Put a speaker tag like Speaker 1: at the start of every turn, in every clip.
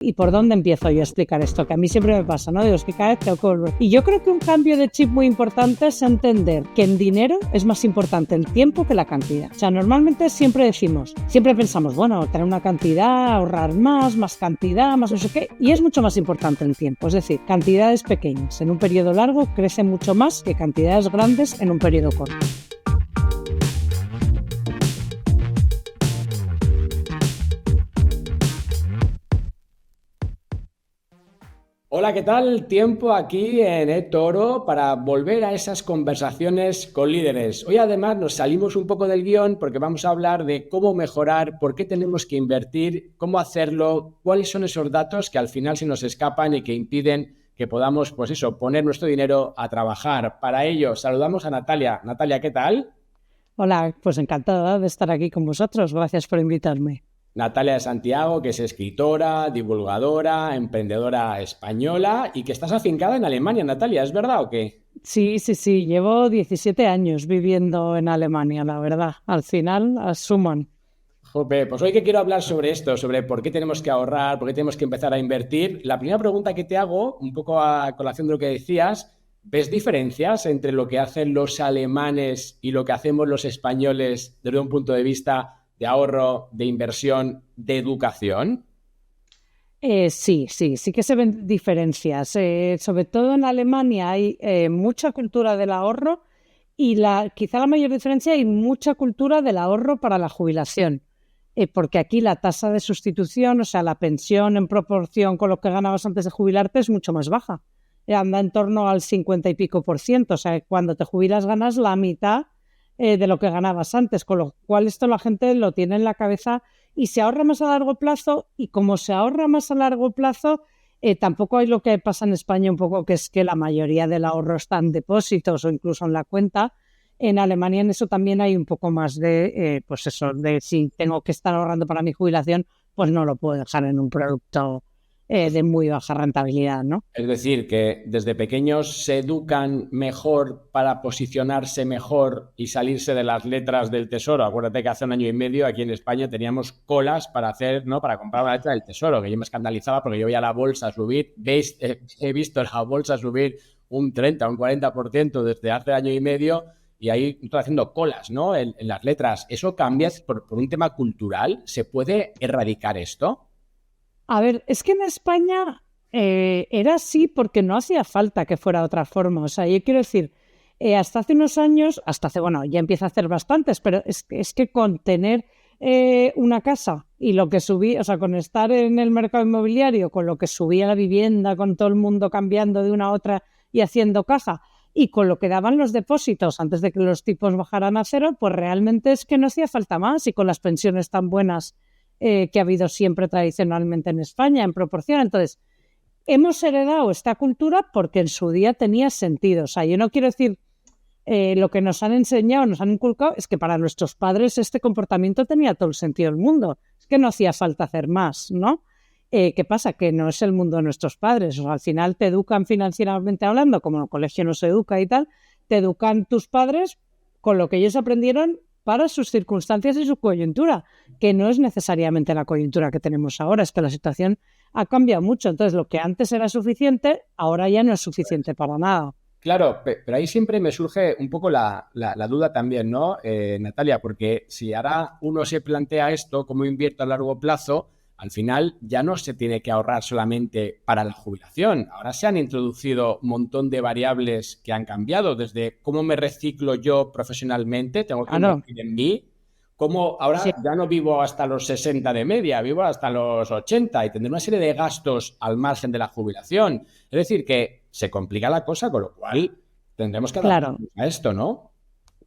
Speaker 1: ¿Y por dónde empiezo yo a explicar esto? Que a mí siempre me pasa, ¿no? Digo, es que cada vez tengo que volver. Y yo creo que un cambio de chip muy importante es entender que en dinero es más importante el tiempo que la cantidad. O sea, normalmente siempre pensamos, bueno, tener una cantidad, ahorrar más cantidad, más no sé qué, y es mucho más importante el tiempo. Es decir, cantidades pequeñas en un periodo largo crecen mucho más que cantidades grandes en un periodo corto.
Speaker 2: Hola, ¿qué tal? Tiempo aquí en eToro para volver a esas conversaciones con líderes. Hoy además nos salimos un poco del guión porque vamos a hablar de cómo mejorar, por qué tenemos que invertir, cómo hacerlo, cuáles son esos datos que al final se nos escapan y que impiden que podamos, pues eso, poner nuestro dinero a trabajar. Para ello, saludamos a Natalia. Natalia, ¿qué tal?
Speaker 1: Hola, pues encantada de estar aquí con vosotros. Gracias por invitarme.
Speaker 2: Natalia de Santiago, que es escritora, divulgadora, emprendedora española y que estás afincada en Alemania, Natalia, ¿es verdad o qué?
Speaker 1: Sí, llevo 17 años viviendo en Alemania, la verdad. Al final, asuman.
Speaker 2: Jope, pues hoy que quiero hablar sobre esto, sobre por qué tenemos que ahorrar, por qué tenemos que empezar a invertir. La primera pregunta que te hago, un poco a colación de lo que decías, ¿ves diferencias entre lo que hacen los alemanes y lo que hacemos los españoles desde un punto de vista de ahorro, de inversión, de educación?
Speaker 1: Sí que se ven diferencias. Sobre todo en Alemania hay mucha cultura del ahorro y quizá la mayor diferencia hay mucha cultura del ahorro para la jubilación. Porque aquí la tasa de sustitución, o sea, la pensión en proporción con lo que ganabas antes de jubilarte es mucho más baja. Anda en torno al 50 y pico por ciento. O sea, cuando te jubilas ganas la mitad de lo que ganabas antes, con lo cual esto la gente lo tiene en la cabeza y se ahorra más a largo plazo, y como se ahorra más a largo plazo, tampoco hay lo que pasa en España un poco, que es que la mayoría del ahorro está en depósitos o incluso en la cuenta. En Alemania en eso también hay un poco más de, pues eso, de si tengo que estar ahorrando para mi jubilación, pues no lo puedo dejar en un producto de muy baja rentabilidad, ¿no?
Speaker 2: Es decir, que desde pequeños se educan mejor para posicionarse mejor y salirse de las letras del tesoro. Acuérdate que hace un año y medio aquí en España teníamos colas para hacer, ¿no? Para comprar una letra del tesoro, que yo me escandalizaba porque yo veía la bolsa subir. He visto la bolsa subir un 30, un 40% desde hace año y medio y ahí estoy haciendo colas, ¿no? En las letras. ¿Eso cambia por un tema cultural? ¿Se puede erradicar esto?
Speaker 1: A ver, es que en España era así porque no hacía falta que fuera de otra forma. O sea, yo quiero decir, hasta hace unos años, bueno, ya empieza a hacer bastantes, pero es que con tener una casa y lo que subía, o sea, con estar en el mercado inmobiliario, con lo que subía la vivienda, con todo el mundo cambiando de una a otra y haciendo caja, y con lo que daban los depósitos antes de que los tipos bajaran a cero, pues realmente es que no hacía falta más, y con las pensiones tan buenas que ha habido siempre tradicionalmente en España en proporción. Entonces, hemos heredado esta cultura porque en su día tenía sentido. O sea, yo no quiero decir lo que nos han enseñado, nos han inculcado, es que para nuestros padres este comportamiento tenía todo el sentido del mundo. Es que no hacía falta hacer más, ¿no? ¿Qué pasa? Que no es el mundo de nuestros padres. O sea, al final te educan financieramente hablando, como en el colegio no se educa y tal, te educan tus padres con lo que ellos aprendieron para sus circunstancias y su coyuntura, que no es necesariamente la coyuntura que tenemos ahora, es que la situación ha cambiado mucho. Entonces, lo que antes era suficiente, ahora ya no es suficiente para nada.
Speaker 2: Claro, pero ahí siempre me surge un poco la duda también, ¿no, Natalia? Porque si ahora uno se plantea esto, cómo invierto a largo plazo, al final ya no se tiene que ahorrar solamente para la jubilación. Ahora se han introducido un montón de variables que han cambiado, desde cómo me reciclo yo profesionalmente, tengo que
Speaker 1: Claro,
Speaker 2: invertir en mí, cómo
Speaker 1: sí.
Speaker 2: ahora ya no vivo hasta los 60 de media, vivo hasta los 80 y tendré una serie de gastos al margen de la jubilación. Es decir, que se complica la cosa, con lo cual tendremos que
Speaker 1: Claro,
Speaker 2: adaptarnos a esto, ¿no?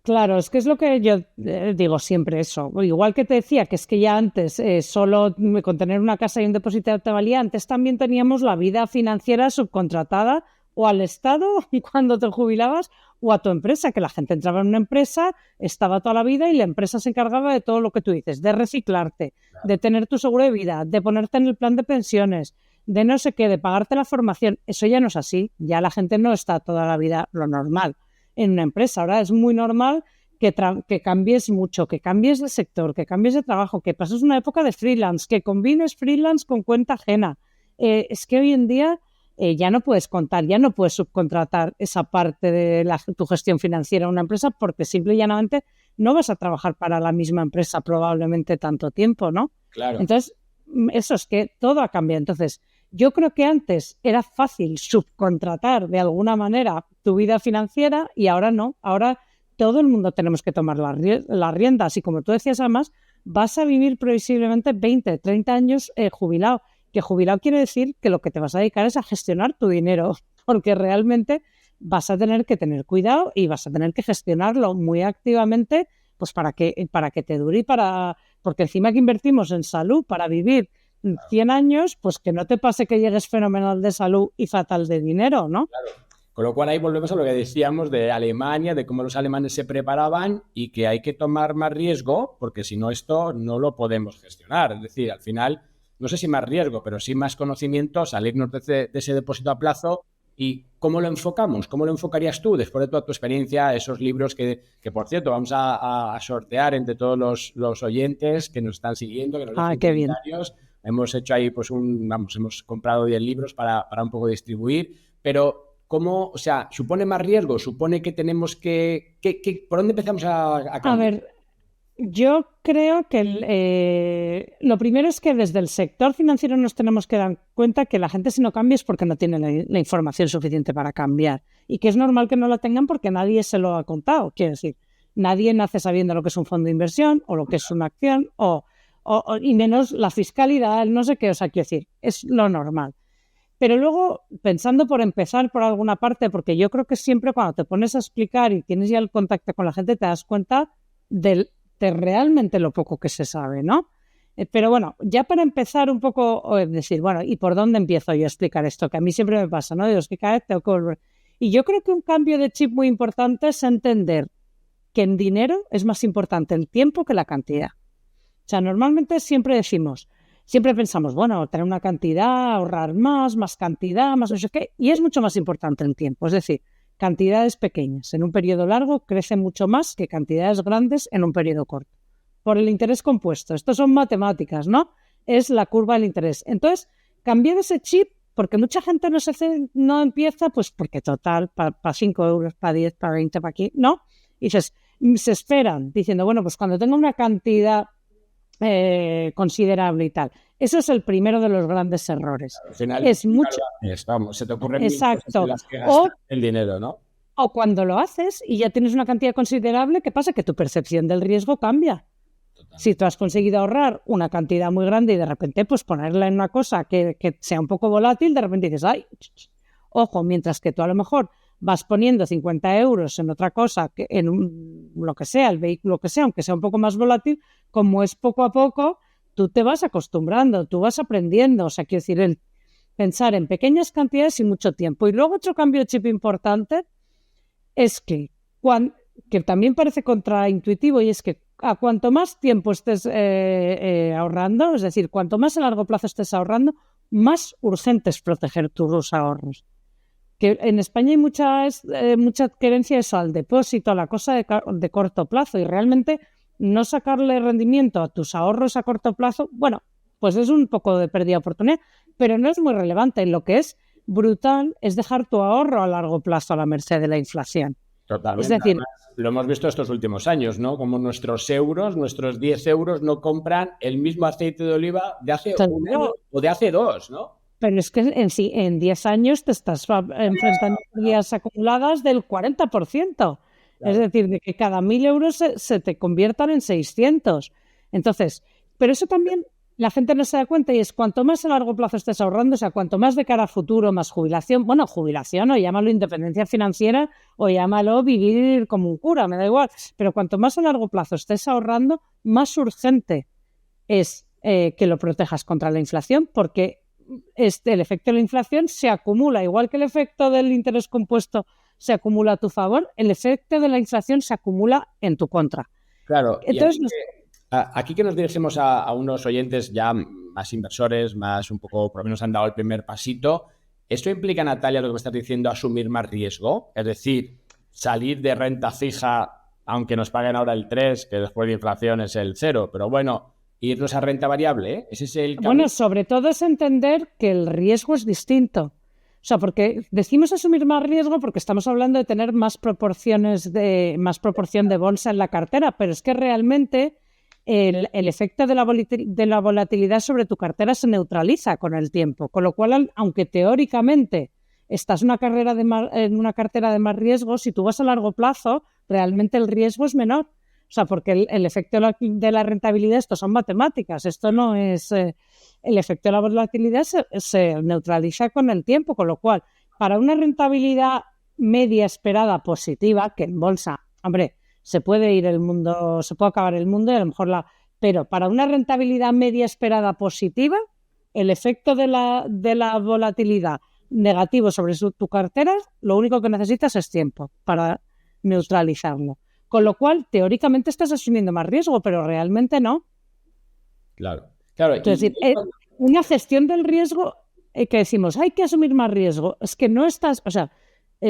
Speaker 1: claro, es que es lo que yo digo siempre eso. Igual que te decía que es que ya antes solo con tener una casa y un depósito te valía, antes también teníamos la vida financiera subcontratada o al Estado y cuando te jubilabas o a tu empresa, que la gente entraba en una empresa, estaba toda la vida y la empresa se encargaba de todo lo que tú dices, de reciclarte, de tener tu seguro de vida, de ponerte en el plan de pensiones, de no sé qué, de pagarte la formación. Eso ya no es así, ya la gente no está toda la vida lo normal en una empresa. Ahora es muy normal que cambies mucho, que cambies de sector, que cambies de trabajo, que pases una época de freelance, que combines freelance con cuenta ajena. es que hoy en día ya no puedes contar, ya no puedes subcontratar esa parte de tu gestión financiera a una empresa porque simple y llanamente no vas a trabajar para la misma empresa probablemente tanto tiempo, ¿no?
Speaker 2: Claro.
Speaker 1: Entonces, eso es que todo ha cambiado. Entonces, yo creo que antes era fácil subcontratar de alguna manera tu vida financiera y ahora no. Ahora todo el mundo tenemos que tomar las riendas y como tú decías además, vas a vivir previsiblemente 20, 30 años jubilado. Que jubilado quiere decir que lo que te vas a dedicar es a gestionar tu dinero, porque realmente vas a tener que tener cuidado y vas a tener que gestionarlo muy activamente, pues para que te dure y porque encima que invertimos en salud para vivir 100 años, pues que no te pase que llegues fenomenal de salud y fatal de dinero, ¿no?
Speaker 2: Claro. Con lo cual ahí volvemos a lo que decíamos de Alemania, de cómo los alemanes se preparaban y que hay que tomar más riesgo porque si no esto no lo podemos gestionar. Es decir, al final, no sé si más riesgo, pero sí más conocimiento, salirnos de ese depósito a plazo. ¿Y cómo lo enfocamos? ¿Cómo lo enfocarías tú después de toda tu experiencia, esos libros que por cierto, vamos a sortear entre todos los oyentes que nos están siguiendo, que nos dejen comentarios? Bien. Hemos hecho ahí, pues, hemos comprado 10 libros para un poco distribuir, pero ¿cómo, o sea, supone más riesgo? ¿Supone que tenemos por dónde empezamos a cambiar?
Speaker 1: A ver, yo creo que lo primero es que desde el sector financiero nos tenemos que dar cuenta que la gente si no cambia es porque no tiene la información suficiente para cambiar y que es normal que no la tengan porque nadie se lo ha contado. Quiero decir, nadie nace sabiendo lo que es un fondo de inversión o lo que es una acción y menos la fiscalidad, no sé qué, o sea, quiero decir, es lo normal. Pero luego, pensando por empezar por alguna parte, porque yo creo que siempre cuando te pones a explicar y tienes ya el contacto con la gente, te das cuenta de realmente lo poco que se sabe, ¿no? Pero bueno, ya para empezar un poco, decir, bueno, ¿y por dónde empiezo yo a explicar esto? Que a mí siempre me pasa, ¿no? Digo, es que cada vez tengo que volver. Y yo creo que un cambio de chip muy importante es entender que en dinero es más importante el tiempo que la cantidad. O sea, normalmente siempre pensamos, bueno, tener una cantidad, ahorrar más cantidad, más no sé qué, y es mucho más importante el tiempo. Es decir, cantidades pequeñas en un periodo largo crecen mucho más que cantidades grandes en un periodo corto. Por el interés compuesto. Esto son matemáticas, ¿no? Es la curva del interés. Entonces, cambiar ese chip, porque mucha gente no empieza, pues porque total, para 5 euros, para 10, para 20, para aquí, ¿no? Y se esperan diciendo, bueno, pues cuando tengo una cantidad considerable y tal. Eso es el primero de los grandes errores.
Speaker 2: Al final,
Speaker 1: es mucho.
Speaker 2: Vamos, se te ocurren
Speaker 1: exacto.
Speaker 2: En las que gastas el dinero, ¿no?
Speaker 1: O cuando lo haces y ya tienes una cantidad considerable, ¿qué pasa? Que tu percepción del riesgo cambia. Total. Si tú has conseguido ahorrar una cantidad muy grande y de repente pues ponerla en una cosa que sea un poco volátil, de repente dices, ay, ojo, mientras que tú a lo mejor vas poniendo 50 euros en otra cosa, lo que sea, el vehículo que sea, aunque sea un poco más volátil, como es poco a poco, tú te vas acostumbrando, tú vas aprendiendo. O sea, quiero decir, pensar en pequeñas cantidades y mucho tiempo. Y luego otro cambio de chip importante es que también parece contraintuitivo y es que a cuanto más tiempo estés ahorrando, es decir, cuanto más a largo plazo estés ahorrando, más urgente es proteger tus ahorros. Que en España hay mucha querencia eso al depósito, a la cosa de corto plazo y realmente no sacarle rendimiento a tus ahorros a corto plazo, bueno, pues es un poco de pérdida de oportunidad, pero no es muy relevante. Lo que es brutal es dejar tu ahorro a largo plazo a la merced de la inflación.
Speaker 2: Totalmente. Es decir, además, lo hemos visto estos últimos años, ¿no? Como nuestros 10 euros no compran el mismo aceite de oliva de hace un año o de hace 2, ¿no?
Speaker 1: Pero es que en 10 años te estás enfrentando a pérdidas acumuladas del 40%. Claro. Es decir, de que cada 1.000 euros se te conviertan en 600. Entonces, pero eso también la gente no se da cuenta y es cuanto más a largo plazo estés ahorrando, o sea, cuanto más de cara a futuro, más jubilación, o llámalo independencia financiera o llámalo vivir como un cura, me da igual, pero cuanto más a largo plazo estés ahorrando, más urgente es que lo protejas contra la inflación porque el efecto de la inflación se acumula, igual que el efecto del interés compuesto se acumula a tu favor, el efecto de la inflación se acumula en tu contra.
Speaker 2: Claro. Entonces, aquí que nos dirigimos a unos oyentes ya más inversores, más un poco, por lo menos han dado el primer pasito. ¿Esto implica, Natalia, lo que me estás diciendo, asumir más riesgo? Es decir, salir de renta fija, aunque nos paguen ahora el 3, que después de inflación es el 0, pero bueno, irnos a renta variable, ¿eh? Ese es el camino.
Speaker 1: Bueno, sobre todo es entender que el riesgo es distinto. O sea, porque decimos asumir más riesgo porque estamos hablando de tener más proporción de bolsa en la cartera, pero es que realmente el efecto de la volatilidad sobre tu cartera se neutraliza con el tiempo, con lo cual, aunque teóricamente estás en una cartera de más riesgo, si tú vas a largo plazo, realmente el riesgo es menor. O sea, porque el efecto de la rentabilidad, esto son matemáticas, esto no es... el efecto de la volatilidad se neutraliza con el tiempo, con lo cual, para una rentabilidad media esperada positiva, que en bolsa, hombre, se puede acabar el mundo y a lo mejor pero para una rentabilidad media esperada positiva, el efecto de la volatilidad negativo sobre tu cartera, lo único que necesitas es tiempo para neutralizarlo. Con lo cual, teóricamente estás asumiendo más riesgo, pero realmente no.
Speaker 2: Claro.
Speaker 1: Es decir, una gestión del riesgo que decimos, hay que asumir más riesgo. Es que no estás, o sea,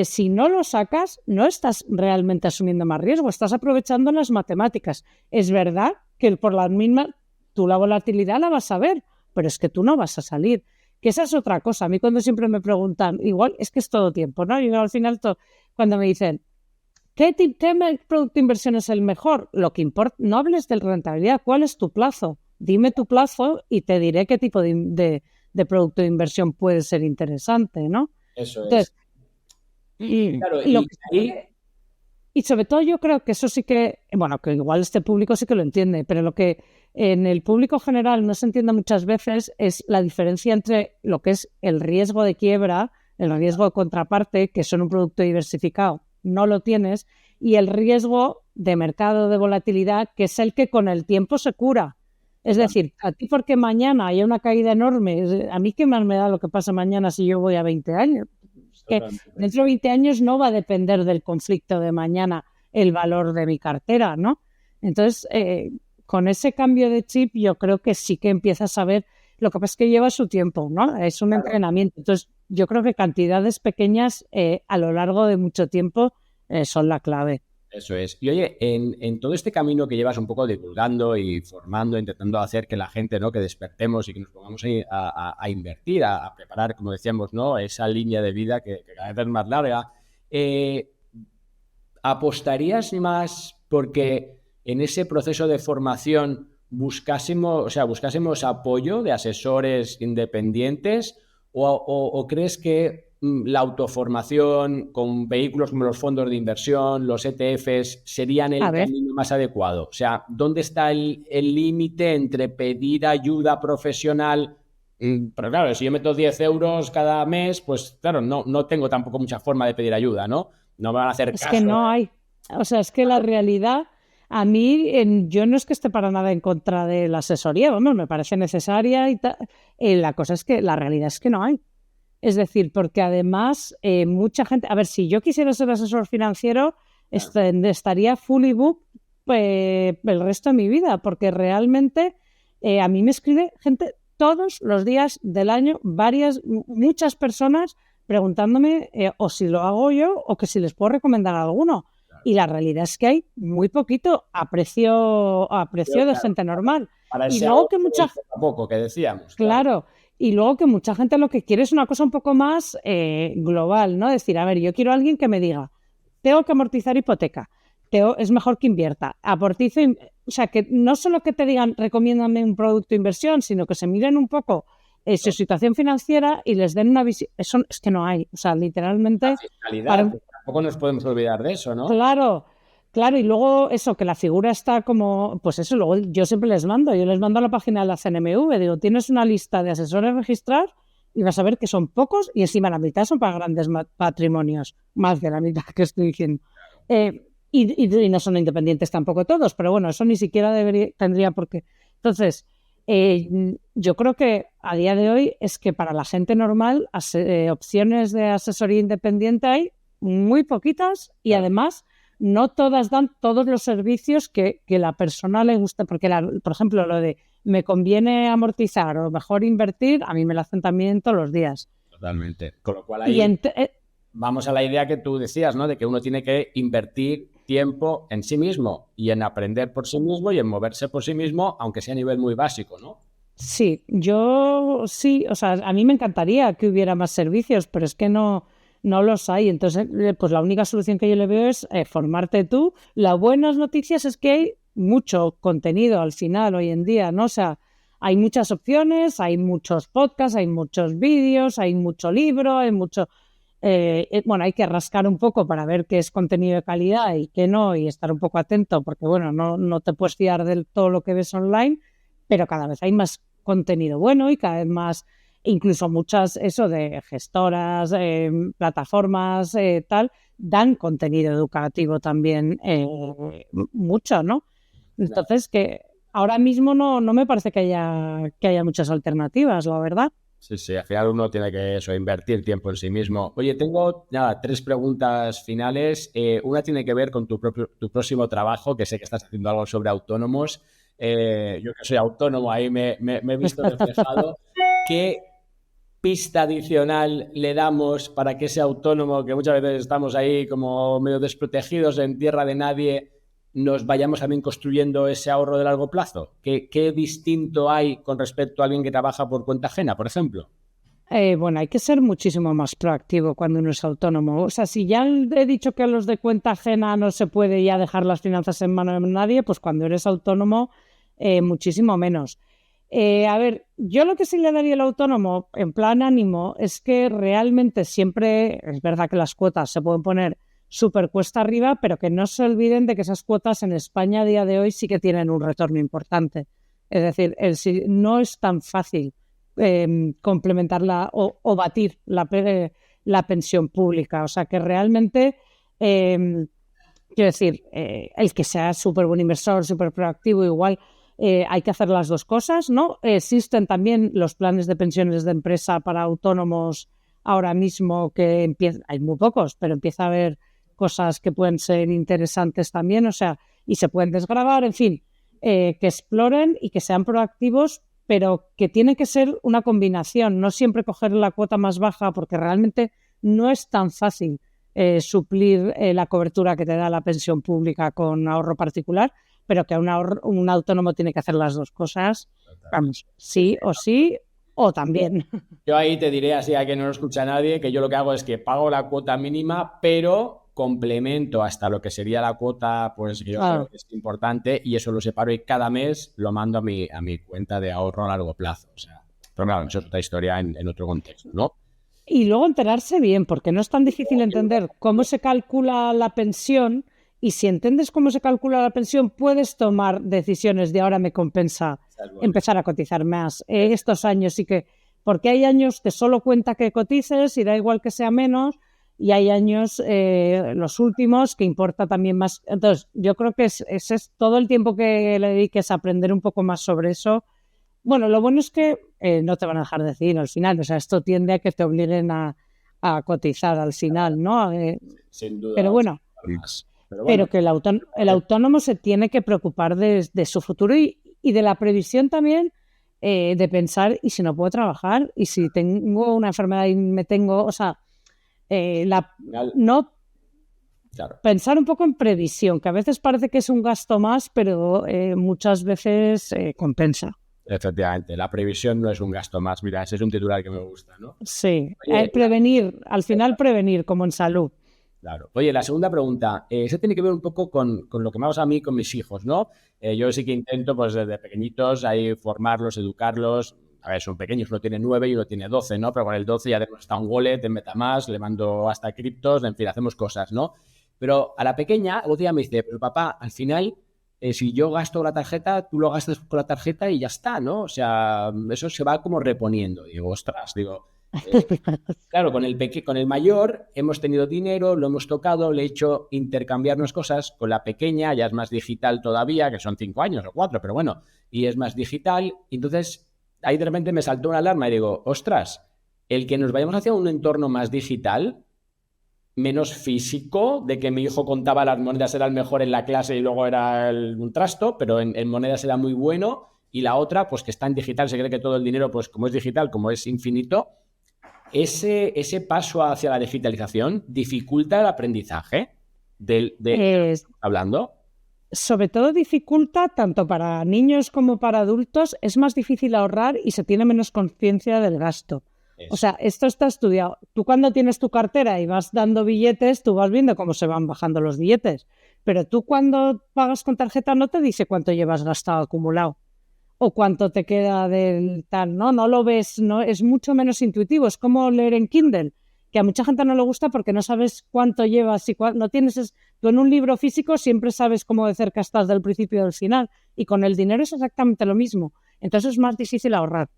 Speaker 1: si no lo sacas, no estás realmente asumiendo más riesgo, estás aprovechando las matemáticas. Es verdad que por la misma, tú la volatilidad la vas a ver, pero es que tú no vas a salir. Que esa es otra cosa. A mí cuando siempre me preguntan, igual es que es todo tiempo, ¿no? Y al final, cuando me dicen, ¿qué producto de inversión es el mejor? Lo que importa, no hables de rentabilidad, ¿cuál es tu plazo? Dime tu plazo y te diré qué tipo de producto de inversión puede ser interesante, ¿no?
Speaker 2: Eso
Speaker 1: Entonces,
Speaker 2: es. Claro,
Speaker 1: y sobre todo yo creo que eso sí que, bueno, que igual este público sí que lo entiende, pero lo que en el público general no se entiende muchas veces es la diferencia entre lo que es el riesgo de quiebra, el riesgo de contraparte, que son un producto diversificado, no lo tienes, y el riesgo de mercado de volatilidad, que es el que con el tiempo se cura. Es decir, a ti porque mañana haya una caída enorme, a mí qué más me da lo que pasa mañana si yo voy a 20 años. Es que dentro de 20 años no va a depender del conflicto de mañana el valor de mi cartera, ¿no? Entonces, con ese cambio de chip yo creo que sí que empiezas a ver, lo que pasa es que lleva su tiempo, ¿no? Es un entrenamiento. Entonces, yo creo que cantidades pequeñas a lo largo de mucho tiempo son la clave.
Speaker 2: Eso es. Y oye, en todo este camino que llevas un poco divulgando y formando, intentando hacer que la gente, ¿no? Que despertemos y que nos pongamos a invertir, a preparar, como decíamos, ¿no? Esa línea de vida que cada vez es más larga. ¿Apostarías más porque en ese proceso de formación buscásemos apoyo de asesores independientes o crees que la autoformación con vehículos como los fondos de inversión, los ETFs, serían el camino más adecuado? O sea, ¿dónde está el límite entre pedir ayuda profesional? Pero claro, si yo meto 10 euros cada mes, pues claro, no tengo tampoco mucha forma de pedir ayuda, ¿no? No me van a hacer caso.
Speaker 1: Es que no hay. O sea, es que la realidad, a mí, yo no es que esté para nada en contra de la asesoría, vamos, me parece necesaria y tal. La cosa es que la realidad es que no hay. Es decir, porque además mucha gente... A ver, si yo quisiera ser asesor financiero, estaría fully booked el resto de mi vida, porque realmente a mí me escribe gente todos los días del año, muchas personas preguntándome o si lo hago yo o que si les puedo recomendar a alguno. Y la realidad es que hay muy poquito a precio de gente normal.
Speaker 2: Para
Speaker 1: y luego que
Speaker 2: poco que decíamos.
Speaker 1: Claro. Y luego que mucha gente lo que quiere es una cosa un poco más global, ¿no? Decir, a ver, yo quiero a alguien que me diga, tengo que amortizar hipoteca, es mejor que invierta, o sea, que no solo que te digan, recomiéndame un producto de inversión, sino que se miren un poco su situación financiera y les den una visión. Eso es que no hay, o sea, literalmente...
Speaker 2: La fiscalidad, tampoco nos podemos olvidar de eso, ¿no?
Speaker 1: Claro, y luego eso, que la figura está como, pues eso, luego yo siempre les mando a la página de la CNMV, digo, tienes una lista de asesores a registrar y vas a ver que son pocos y encima la mitad son para grandes patrimonios, más de la mitad que estoy diciendo. Y no son independientes tampoco todos, pero bueno, eso ni siquiera tendría por qué. Entonces, yo creo que a día de hoy es que para la gente normal opciones de asesoría independiente hay muy poquitas y además no todas dan todos los servicios que la persona le gusta, porque por ejemplo lo de me conviene amortizar o mejor invertir, a mí me lo hacen también todos los días.
Speaker 2: Totalmente. Con lo cual ahí vamos a la idea que tú decías, ¿no? De que uno tiene que invertir tiempo en sí mismo y en aprender por sí mismo y en moverse por sí mismo, aunque sea a nivel muy básico, ¿no?
Speaker 1: Sí, yo sí, o sea, a mí me encantaría que hubiera más servicios, pero es que no los hay. Entonces, pues la única solución que yo le veo es formarte tú. Las buenas noticias es que hay mucho contenido al final hoy en día, ¿no? O sea, hay muchas opciones, hay muchos podcasts, hay muchos vídeos, hay mucho libro, hay mucho... bueno, hay que rascar un poco para ver qué es contenido de calidad y qué no, y estar un poco atento, porque bueno, no te puedes fiar de todo lo que ves online, pero cada vez hay más contenido bueno y cada vez más, incluso muchas, eso de gestoras, plataformas, tal, dan contenido educativo también mucho, ¿no? Entonces, que ahora mismo no me parece que haya muchas alternativas, la verdad.
Speaker 2: Sí, al final uno tiene que eso, invertir tiempo en sí mismo. Oye, tengo nada, 3 preguntas finales. Una tiene que ver con tu próximo trabajo, que sé que estás haciendo algo sobre autónomos. Yo que soy autónomo, ahí me he visto reflejado. ¿Qué pista adicional le damos para que ese autónomo, que muchas veces estamos ahí como medio desprotegidos en tierra de nadie, nos vayamos también construyendo ese ahorro de largo plazo? ¿Qué distinto hay con respecto a alguien que trabaja por cuenta ajena, por ejemplo?
Speaker 1: Bueno, hay que ser muchísimo más proactivo cuando uno es autónomo. O sea, si ya he dicho que a los de cuenta ajena no se puede ya dejar las finanzas en manos de nadie, pues cuando eres autónomo, muchísimo menos. A ver, yo lo que sí le daría al autónomo en plan ánimo es que realmente siempre, es verdad que las cuotas se pueden poner súper cuesta arriba, pero que no se olviden de que esas cuotas en España a día de hoy sí que tienen un retorno importante. Es decir, no es tan fácil complementarla o batir la pensión pública. O sea que realmente, quiero decir, el que sea súper buen inversor, súper proactivo, igual hay que hacer las dos cosas, ¿no? Existen también los planes de pensiones de empresa para autónomos ahora mismo que hay muy pocos, pero empieza a haber cosas que pueden ser interesantes también, o sea, y se pueden desgravar, en fin, que exploren y que sean proactivos, pero que tiene que ser una combinación, no siempre coger la cuota más baja, porque realmente no es tan fácil suplir la cobertura que te da la pensión pública con ahorro particular, pero que un autónomo tiene que hacer las dos cosas, vamos, sí o también.
Speaker 2: Yo ahí te diré, así a que no lo escucha nadie, que yo lo que hago es que pago la cuota mínima, pero complemento hasta lo que sería la cuota, pues que yo creo que es importante, y eso lo separo y cada mes lo mando a mi cuenta de ahorro a largo plazo. O sea, pero claro, eso es otra historia en otro contexto, ¿no?
Speaker 1: Y luego enterarse bien, porque no es tan difícil entender cómo se calcula la pensión, y si entiendes cómo se calcula la pensión, puedes tomar decisiones de ahora me compensa empezar a cotizar más. Estos años sí que, porque hay años que solo cuenta que cotices y da igual que sea menos, y hay años, los últimos, que importa también más. Entonces, yo creo que es todo el tiempo que le dediques a aprender un poco más sobre eso. Bueno, lo bueno es que no te van a dejar de decir al final, o sea, esto tiende a que te obliguen a cotizar al final, ¿no?
Speaker 2: Sin duda.
Speaker 1: Pero bueno, pero que el autónomo se tiene que preocupar de su futuro y de la previsión también, de pensar, ¿y si no puedo trabajar? ¿Y si tengo una enfermedad y me tengo, o sea, pensar un poco en previsión, que a veces parece que es un gasto más, pero muchas veces compensa.
Speaker 2: Efectivamente, la previsión no es un gasto más. Mira, ese es un titular que me gusta, ¿no?
Speaker 1: Sí, prevenir, al final prevenir, como en salud.
Speaker 2: Claro. Oye, la segunda pregunta, eso tiene que ver un poco con lo que me pasa a mí con mis hijos, ¿no? Yo sí que intento, pues desde pequeñitos, ahí formarlos, educarlos. A ver, son pequeños, uno tiene 9 y uno tiene 12, ¿no? Pero con el 12 ya tenemos hasta un wallet en MetaMask, le mando hasta criptos, en fin, hacemos cosas, ¿no? Pero a la pequeña, el otro día me dice, pero papá, al final, si yo gasto la tarjeta, tú lo gastas con la tarjeta y ya está, ¿no? O sea, eso se va como reponiendo. Digo, ostras, claro, con el mayor hemos tenido dinero, lo hemos tocado, le he hecho intercambiarnos cosas. Con la pequeña ya es más digital todavía, que son 5 años o 4, pero bueno, y es más digital. Entonces, ahí de repente me saltó una alarma y digo, ostras, el que nos vayamos hacia un entorno más digital, menos físico, de que mi hijo contaba las monedas, era el mejor en la clase y luego era un trasto, pero en monedas era muy bueno, y la otra, pues que está en digital, se cree que todo el dinero, pues como es digital, como es infinito. Ese paso hacia la digitalización dificulta el aprendizaje hablando.
Speaker 1: Sobre todo dificulta, tanto para niños como para adultos, es más difícil ahorrar y se tiene menos conciencia del gasto. O sea, esto está estudiado. Tú cuando tienes tu cartera y vas dando billetes, tú vas viendo cómo se van bajando los billetes. Pero tú cuando pagas con tarjeta no te dice cuánto llevas gastado acumulado o cuánto te queda del tal, ¿no? No lo ves, no, es mucho menos intuitivo. Es como leer en Kindle, que a mucha gente no le gusta porque no sabes cuánto llevas y no tienes... Tú en un libro físico siempre sabes cómo de cerca estás del principio al final y con el dinero es exactamente lo mismo. Entonces es más difícil ahorrar.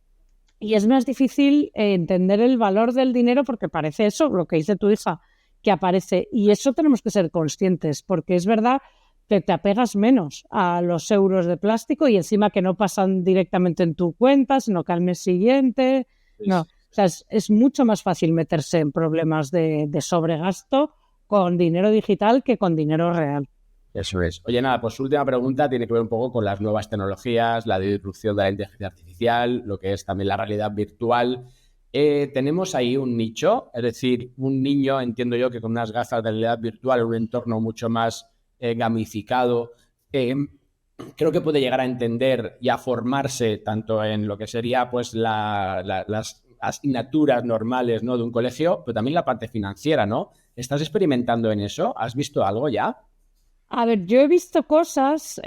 Speaker 1: Y es más difícil entender el valor del dinero porque parece eso, lo que dice tu hija, que aparece. Y eso tenemos que ser conscientes porque es verdad que te apegas menos a los euros de plástico y encima que no pasan directamente en tu cuenta, sino que al mes siguiente... No, o sea, es mucho más fácil meterse en problemas de sobregasto con dinero digital que con dinero real.
Speaker 2: Eso es. Oye, nada, pues su última pregunta tiene que ver un poco con las nuevas tecnologías, la disrupción de la inteligencia artificial, lo que es también la realidad virtual. Tenemos ahí un nicho, es decir, un niño, entiendo yo, que con unas gafas de realidad virtual en un entorno mucho más gamificado, creo que puede llegar a entender y a formarse tanto en lo que sería pues las asignaturas normales, ¿no?, de un colegio, pero también la parte financiera, ¿no? ¿Estás experimentando en eso? ¿Has visto algo ya?
Speaker 1: A ver, yo he visto cosas,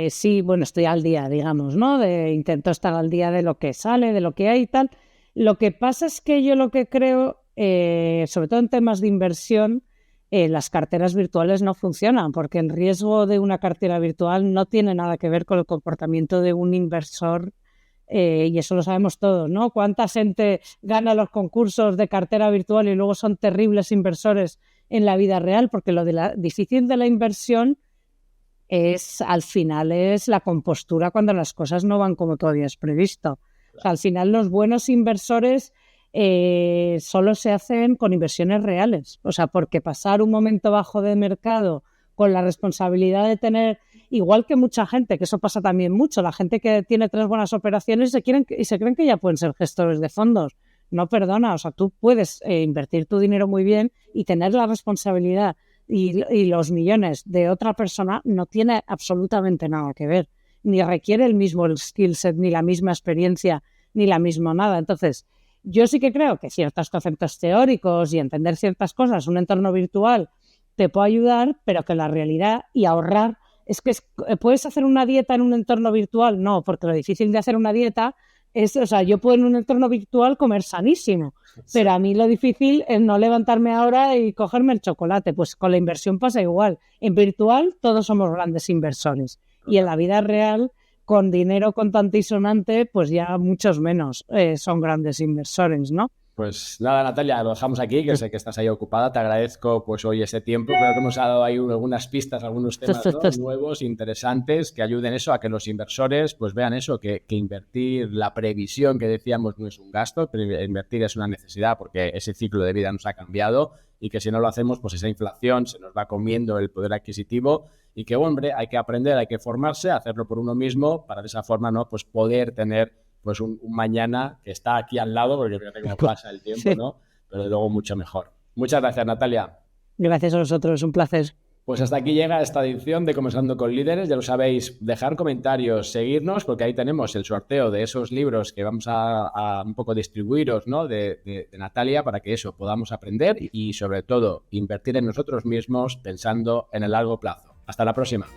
Speaker 1: sí, bueno, estoy al día, digamos, ¿no? Intento estar al día de lo que sale, de lo que hay y tal. Lo que pasa es que yo lo que creo, sobre todo en temas de inversión, las carteras virtuales no funcionan, porque el riesgo de una cartera virtual no tiene nada que ver con el comportamiento de un inversor, y eso lo sabemos todos, ¿no? ¿Cuánta gente gana los concursos de cartera virtual y luego son terribles inversores en la vida real? Porque lo difícil de la inversión al final es la compostura cuando las cosas no van como tú habías previsto. O sea, al final los buenos inversores solo se hacen con inversiones reales. O sea, porque pasar un momento bajo de mercado con la responsabilidad de tener, igual que mucha gente, que eso pasa también mucho, la gente que tiene 3 buenas operaciones se creen que ya pueden ser gestores de fondos. No, perdona, o sea, tú puedes invertir tu dinero muy bien y tener la responsabilidad y los millones de otra persona no tiene absolutamente nada que ver, ni requiere el mismo skill set, ni la misma experiencia, ni la misma nada. Entonces, yo sí que creo que ciertos conceptos teóricos y entender ciertas cosas, un entorno virtual te puede ayudar, pero que la realidad y ahorrar, ¿puedes hacer una dieta en un entorno virtual? No, porque lo difícil de hacer una dieta es, o sea, yo puedo en un entorno virtual comer sanísimo, pero a mí lo difícil es no levantarme ahora y cogerme el chocolate. Pues con la inversión pasa igual. En virtual todos somos grandes inversores y en la vida real, con dinero contante y sonante, pues ya muchos menos son grandes inversores, ¿no?
Speaker 2: Pues nada, Natalia, lo dejamos aquí, que sé que estás ahí ocupada. Te agradezco pues hoy ese tiempo. Creo que hemos dado ahí algunas pistas, algunos temas, ¿no?, nuevos, interesantes, que ayuden eso a que los inversores pues vean eso, que invertir, la previsión que decíamos no es un gasto, pero invertir es una necesidad porque ese ciclo de vida nos ha cambiado y que si no lo hacemos, pues esa inflación se nos va comiendo el poder adquisitivo y que, hombre, hay que aprender, hay que formarse, hacerlo por uno mismo para de esa forma, ¿no?, pues poder tener pues un mañana que está aquí al lado, porque fíjate cómo pasa el tiempo, sí, ¿no? Pero luego mucho mejor. Muchas gracias, Natalia.
Speaker 1: Gracias a vosotros, un placer.
Speaker 2: Pues hasta aquí llega esta edición de Conversando con Líderes. Ya lo sabéis, dejar comentarios, seguirnos, porque ahí tenemos el sorteo de esos libros que vamos a un poco distribuiros, ¿no?, de Natalia, para que eso podamos aprender y sobre todo invertir en nosotros mismos pensando en el largo plazo. Hasta la próxima.